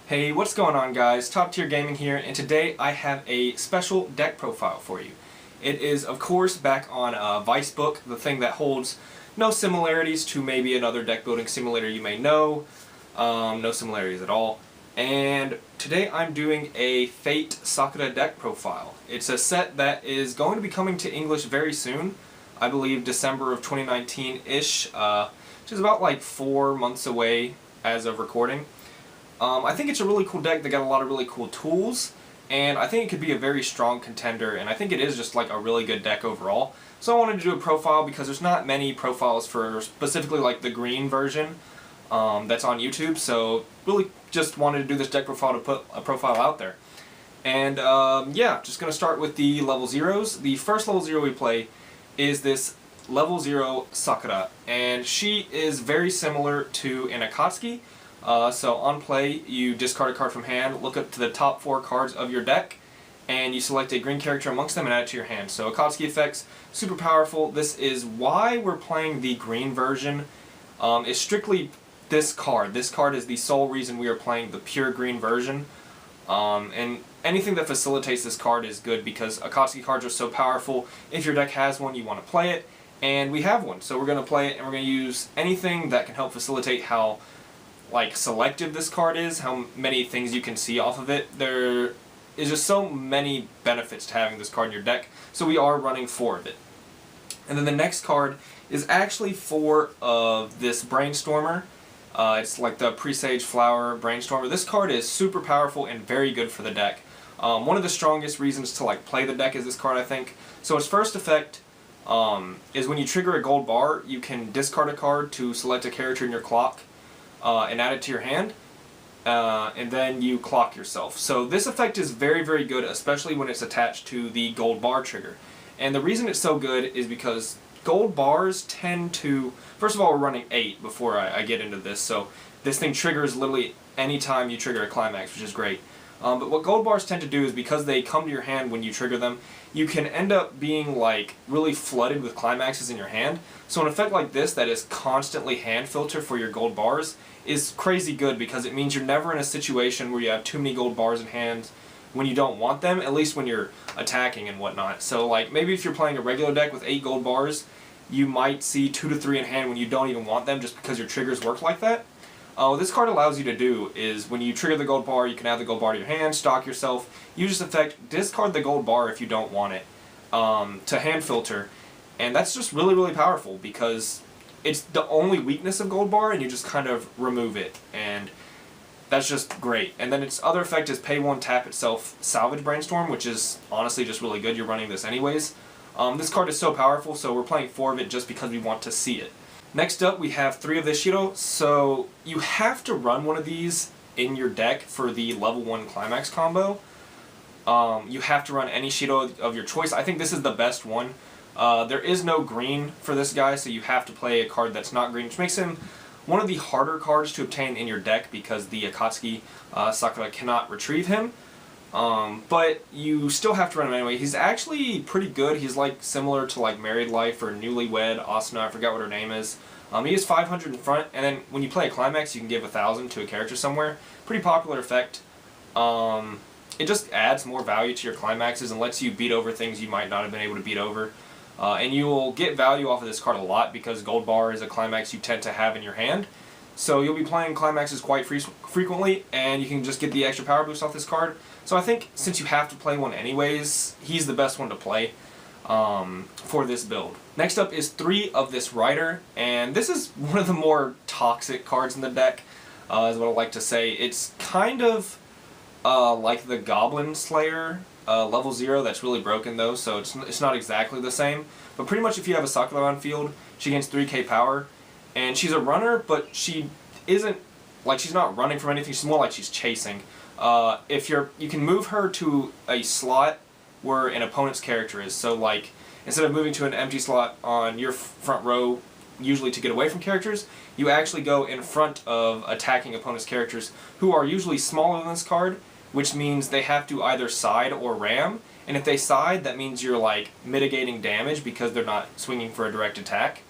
Hey, what's going on guys? Top Tier Gaming here, and today I have a special deck profile for you. It is, of course, back on Weiss book, the thing that holds no similarities to maybe another deck building simulator you may know. No similarities at all. And today I'm doing a Fate Sakura deck profile. It's a set that is going to be coming to English very soon. I believe December of 2019-ish, which is about like 4 months away as of recording. I think it's a really cool deck. They got a lot of really cool tools, and I think it could be a very strong contender, and I think it is just like a really good deck overall. So I wanted to do a profile because there's not many profiles for specifically like the green version that's on YouTube, so really just wanted to do this deck profile to put a profile out there. And yeah, just going to start with the level 0s. The first level 0 we play is this level 0 Sakura, and she is very similar to an Akatsuki. So on play, you discard a card from hand, look up to the top 4 cards of your deck, and you select a green character amongst them and add it to your hand. So Akatsuki effects, super powerful. This is why we're playing the green version. It's strictly this card. This card is the sole reason we are playing the pure green version. And anything that facilitates this card is good because Akatsuki cards are so powerful. If your deck has one, you want to play it, and we have one. So we're going to play it, and we're going to use anything that can help facilitate how selective this card is, how many things you can see off of it. There is just so many benefits to having this card in your deck, so we are running 4 of it. And then the next card is actually 4 of this Brainstormer. It's like the Presage Flower Brainstormer. This card is super powerful and very good for the deck. One of the strongest reasons to play the deck is this card, I think. So its first effect is when you trigger a gold bar, you can discard a card to select a character in your clock and add it to your hand, and then you clock yourself. So this effect is very, very good, especially when it's attached to the gold bar trigger. And the reason it's so good is because gold bars tend to... First of all, we're running 8 before I get into this, so this thing triggers literally any time you trigger a climax, which is great. But what gold bars tend to do is because they come to your hand when you trigger them, you can end up being really flooded with climaxes in your hand. So an effect like this that is constantly hand filter for your gold bars is crazy good because it means you're never in a situation where you have too many gold bars in hand when you don't want them, at least when you're attacking and whatnot. So maybe if you're playing a regular deck with 8 gold bars, you might see 2 to 3 in hand when you don't even want them just because your triggers work like that. What this card allows you to do is when you trigger the gold bar, you can add the gold bar to your hand, stock yourself, use this effect, discard the gold bar if you don't want it, to hand filter. And that's just really, really powerful because it's the only weakness of gold bar and you just kind of remove it. And that's just great. And then its other effect is pay 1, tap itself, salvage Brainstorm, which is honestly just really good. You're running this anyways. This card is so powerful, so we're playing 4 of it just because we want to see it. Next up, we have 3 of this Shiro, so you have to run one of these in your deck for the level 1 climax combo. You have to run any Shiro of your choice. I think this is the best one. There is no green for this guy, so you have to play a card that's not green, which makes him one of the harder cards to obtain in your deck because the Akatsuki Sakura cannot retrieve him. But you still have to run him anyway. He's actually pretty good. He's similar to Married Life or Newlywed Asuna, I forgot what her name is. He is 500 in front, and then when you play a climax, you can give 1,000 to a character somewhere. Pretty popular effect. It just adds more value to your climaxes and lets you beat over things you might not have been able to beat over. And you will get value off of this card a lot because gold bar is a climax you tend to have in your hand. So you'll be playing climaxes quite frequently, and you can just get the extra power boost off this card. So I think since you have to play one anyways, he's the best one to play for this build. Next up is 3 of this Rider, and this is one of the more toxic cards in the deck, is what I like to say. It's kind of like the Goblin Slayer level 0 that's really broken though, so it's not exactly the same. But pretty much if you have a Sakura on field, she gains 3k power, and she's a runner, but she isn't, she's not running from anything, she's more like she's chasing. You can move her to a slot where an opponent's character is, so instead of moving to an empty slot on your front row, usually to get away from characters, you actually go in front of attacking opponent's characters who are usually smaller than this card, which means they have to either side or ram, and if they side, that means you're mitigating damage because they're not swinging for a direct attack.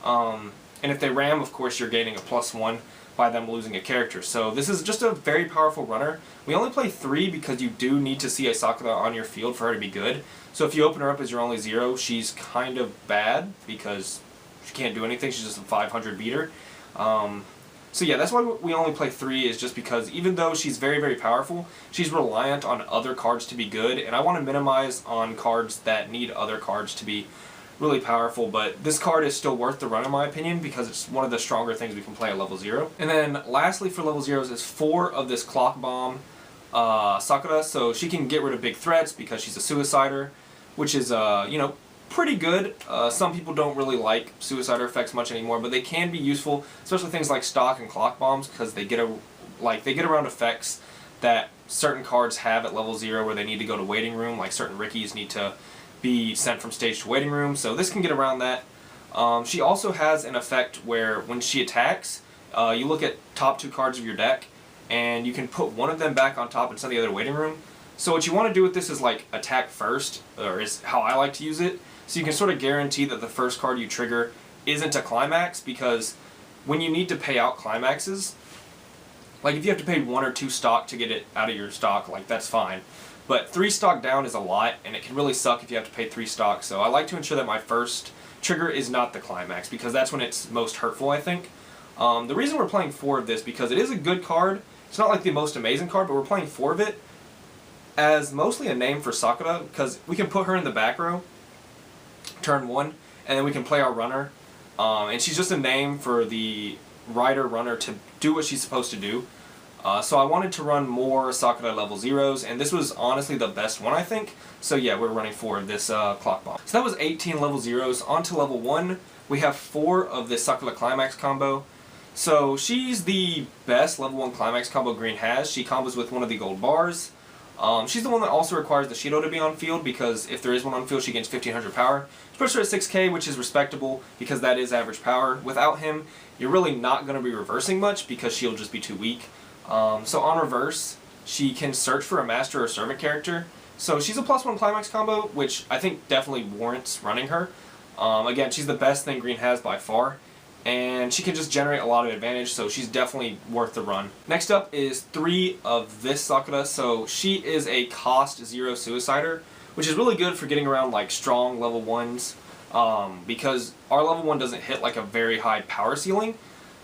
And if they ram, of course, you're gaining a +1 by them losing a character. So this is just a very powerful runner. We only play 3 because you do need to see a Sakura on your field for her to be good. So if you open her up as your only 0, she's kind of bad because she can't do anything. She's just a 500 beater. So yeah, that's why we only play 3, is just because even though she's very, very powerful, she's reliant on other cards to be good, and I want to minimize on cards that need other cards to be really powerful, but this card is still worth the run in my opinion because it's one of the stronger things we can play at level 0. And then lastly for level 0s is 4 of this Clock Bomb Sakura, so she can get rid of big threats because she's a suicider, which is, you know, pretty good. Some people don't really like suicider effects much anymore, but they can be useful, especially things like stock and clock bombs, because they get around effects that certain cards have at level 0 where they need to go to waiting room, like certain Rickies need to be sent from stage to waiting room, so this can get around that. She also has an effect where when she attacks, you look at top 2 cards of your deck, and you can put one of them back on top and send the other to waiting room. So what you want to do with this is like attack first, or is how I like to use it. So you can sort of guarantee that the first card you trigger isn't a climax, because when you need to pay out climaxes, like if you have to pay 1 or 2 stock to get it out of your stock, like that's fine. But 3 stock down is a lot, and it can really suck if you have to pay 3 stock. So I like to ensure that my first trigger is not the climax, because that's when it's most hurtful, I think. The reason we're playing 4 of this, because it is a good card. It's not like the most amazing card, but we're playing 4 of it as mostly a name for Sakura, because we can put her in the back row turn 1, and then we can play our runner, and she's just a name for the rider runner to do what she's supposed to do. So I wanted to run more Sakura level 0s, and this was honestly the best one, I think. So yeah, we're running 4 of this Clock Bomb. So that was 18 level 0s. On to level 1, we have 4 of this Sakura Climax combo. So she's the best level 1 Climax combo green has. She combos with one of the gold bars. She's the one that also requires the Shido to be on field, because if there is one on field, she gains 1500 power. She puts her at 6k, which is respectable, because that is average power. Without him, you're really not going to be reversing much, because she'll just be too weak. So on reverse, she can search for a master or servant character. So she's a +1 Climax combo, which I think definitely warrants running her. Again, she's the best thing green has by far, and she can just generate a lot of advantage, so she's definitely worth the run. Next up is 3 of this Sakura. So she is a cost 0 suicider, which is really good for getting around like strong level 1s, because our level 1 doesn't hit like a very high power ceiling.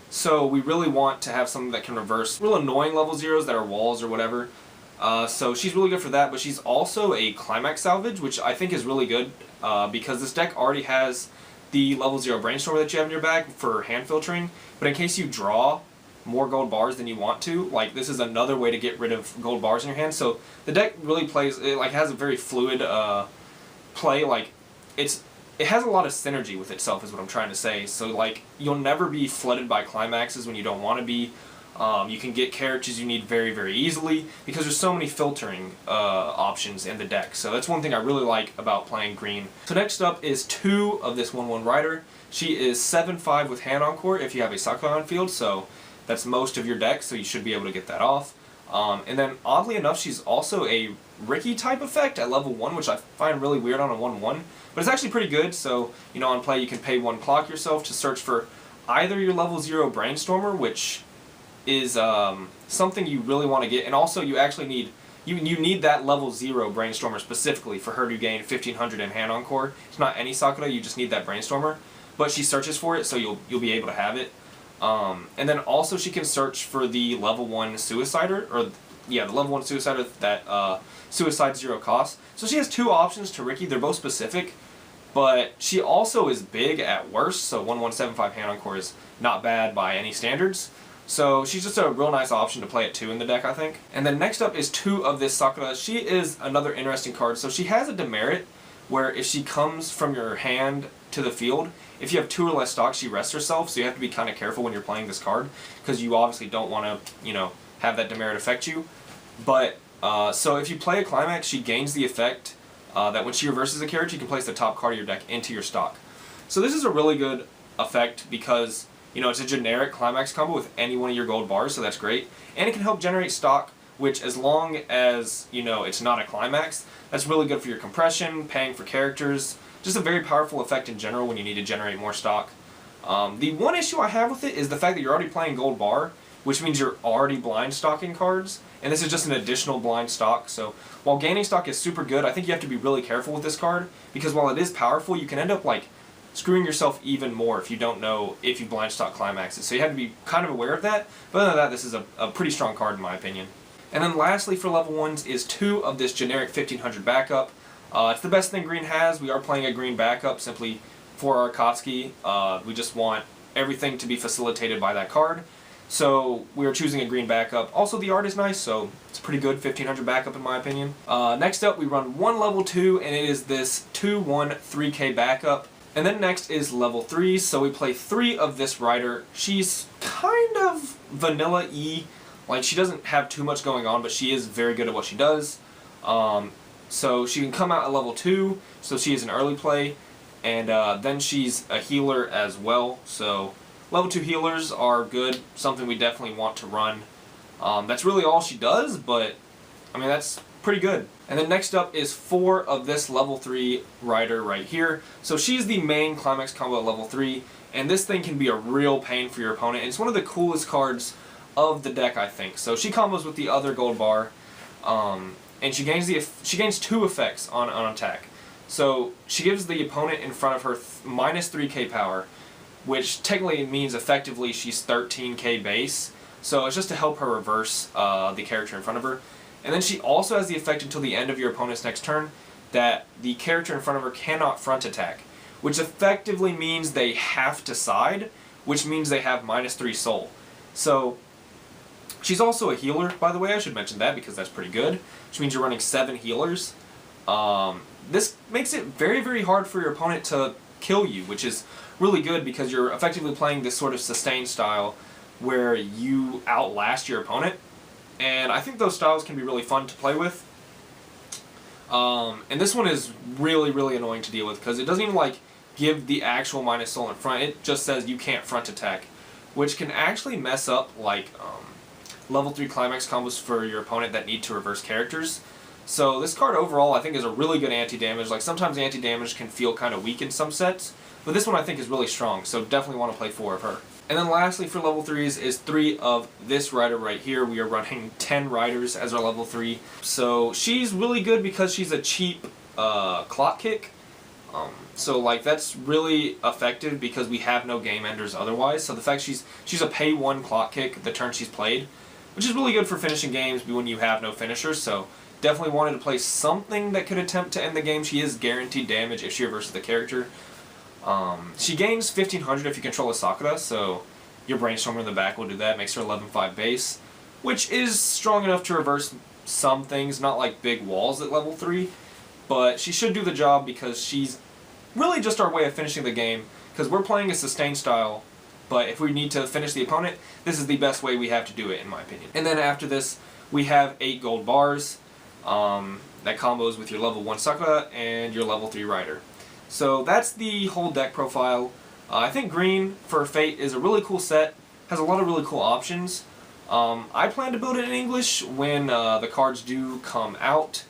So we really want to have something that can reverse real annoying level 0s that are walls or whatever. So she's really good for that, but she's also a Climax salvage, which I think is really good, because this deck already has the level 0 Brainstormer that you have in your bag for hand filtering, but in case you draw more gold bars than you want to, like this is another way to get rid of gold bars in your hand. So the deck really plays, it like has a very fluid play, like it has a lot of synergy with itself is what I'm trying to say. So like you'll never be flooded by climaxes when you don't want to be. You can get characters you need very, very easily because there's so many filtering options in the deck. So that's one thing I really like about playing green. So next up is 2 of this 1/1 Rider. She is 7/5 with Hand Encore if you have a Sakura on field, so that's most of your deck, so you should be able to get that off. And then oddly enough, she's also a Ricky type effect at level 1, which I find really weird on a 1/1. But it's actually pretty good, so you know, on play you can pay 1 clock yourself to search for either your level 0 Brainstormer, which is something you really want to get, and also you actually need you need that level 0 Brainstormer specifically for her to gain 1500 in Hand Encore. It's not any Sakura, you just need that Brainstormer, but she searches for it, so you'll be able to have it. And then also she can search for the level 1 Suicider, or yeah, the level 1 Suicider that Suicide 0 costs. So she has 2 options to Ricky. They're both specific, but she also is big at worst, so 1175 Hand Encore is not bad by any standards. So she's just a real nice option to play at 2 in the deck, I think. And then next up is 2 of this Sakura. She is another interesting card. So she has a demerit where if she comes from your hand to the field, if you have 2 or less stocks, she rests herself, so you have to be kind of careful when you're playing this card, because you obviously don't want to, you know, have that demerit affect you. But, so if you play a Climax, she gains the effect that when she reverses a character, you can place the top card of your deck into your stock. So this is a really good effect because, you know, it's a generic Climax combo with any one of your gold bars, so that's great. And it can help generate stock, which as long as, you know, it's not a Climax, that's really good for your compression, paying for characters. Just a very powerful effect in general when you need to generate more stock. The one issue I have with it is the fact that you're already playing gold bar, which means you're already blind stocking cards, and this is just an additional blind stock. So while gaining stock is super good, I think you have to be really careful with this card, because while it is powerful, you can end up like screwing yourself even more if you don't know if you blind stock climaxes. So you have to be kind of aware of that, but other than that, this is a pretty strong card in my opinion. And then lastly for level 1s is 2 of this generic 1500 backup. It's the best thing green has. We are playing a green backup simply for our Akatsuki. We just want everything to be facilitated by that card. So we are choosing a green backup. Also the art is nice, so it's a pretty good 1500 backup in my opinion. Next up we run one level 2, and it is this 2/1 3K backup. And then next is level 3, so we play 3 of this Rider. She's kind of vanilla-y, like she doesn't have too much going on, but she is very good at what she does. So she can come out at level 2, so she is an early play, and then she's a healer as well, so level 2 healers are good, something we definitely want to run. That's really all she does, but I mean that's pretty good. And then next up is 4 of this level 3 Rider right here. So she's the main climax combo at level 3, and this thing can be a real pain for your opponent. And it's one of the coolest cards of the deck, I think. So she combos with the other gold bar, and she gains 2 effects on attack. So she gives the opponent in front of her minus 3k power, which technically means effectively she's 13k base. So it's just to help her reverse the character in front of her. And then she also has the effect until the end of your opponent's next turn that the character in front of her cannot front attack, which effectively means they have to side, which means they have minus 3 soul. So she's also a healer, by the way. I should mention that because that's pretty good, which means you're running 7 healers. This makes it very, very hard for your opponent to kill you, which is really good because you're effectively playing this sort of sustain style where you outlast your opponent. And I think those styles can be really fun to play with. And this one is really, really annoying to deal with because it doesn't even like give the actual minus soul in front. It just says you can't front attack, which can actually mess up like level 3 climax combos for your opponent that need to reverse characters. So this card overall I think is a really good anti-damage. Like sometimes anti-damage can feel kind of weak in some sets, but this one I think is really strong, so definitely want to play 4 of her. And then lastly for level 3s is 3 of this Rider right here. We are running 10 Riders as our level 3. So she's really good because she's a cheap clock kick. So like that's really effective because we have no game enders otherwise. So the fact she's a pay 1 clock kick the turn she's played, which is really good for finishing games when you have no finishers. So definitely wanted to play something that could attempt to end the game. She is guaranteed damage if she reverses the character. She gains 1500 if you control a Sakura, so your Brainstormer in the back will do that. Makes her 11.5 base, which is strong enough to reverse some things, not like big walls at level 3, but she should do the job because she's really just our way of finishing the game, because we're playing a sustain style, but if we need to finish the opponent, this is the best way we have to do it in my opinion. And then after this, we have 8 gold bars that combos with your level 1 Sakura and your level 3 Rider. So that's the whole deck profile. I think green for Fate is a really cool set, has a lot of really cool options. I plan to build it in English when the cards do come out.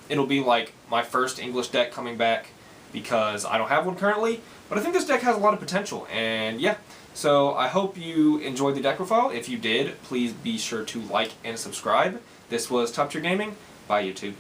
It'll be like my first English deck coming back because I don't have one currently, but I think this deck has a lot of potential, and yeah. So I hope you enjoyed the deck profile. If you did, please be sure to like and subscribe. This was Top Tier Gaming. Bye YouTube.